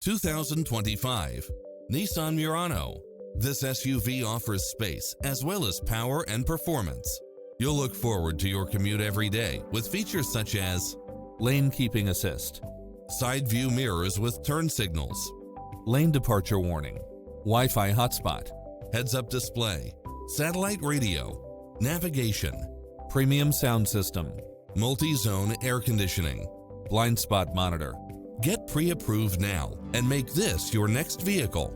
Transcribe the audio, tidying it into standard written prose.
2025 Nissan Murano. This SUV offers space as well as power and performance. You'll look forward to your commute every day with features such as lane keeping assist, side view mirrors with turn signals, lane departure warning, Wi-Fi hotspot, heads-up display, satellite radio, navigation, premium sound system, multi-zone air conditioning, blind spot monitor. Get pre-approved now and make this your next vehicle.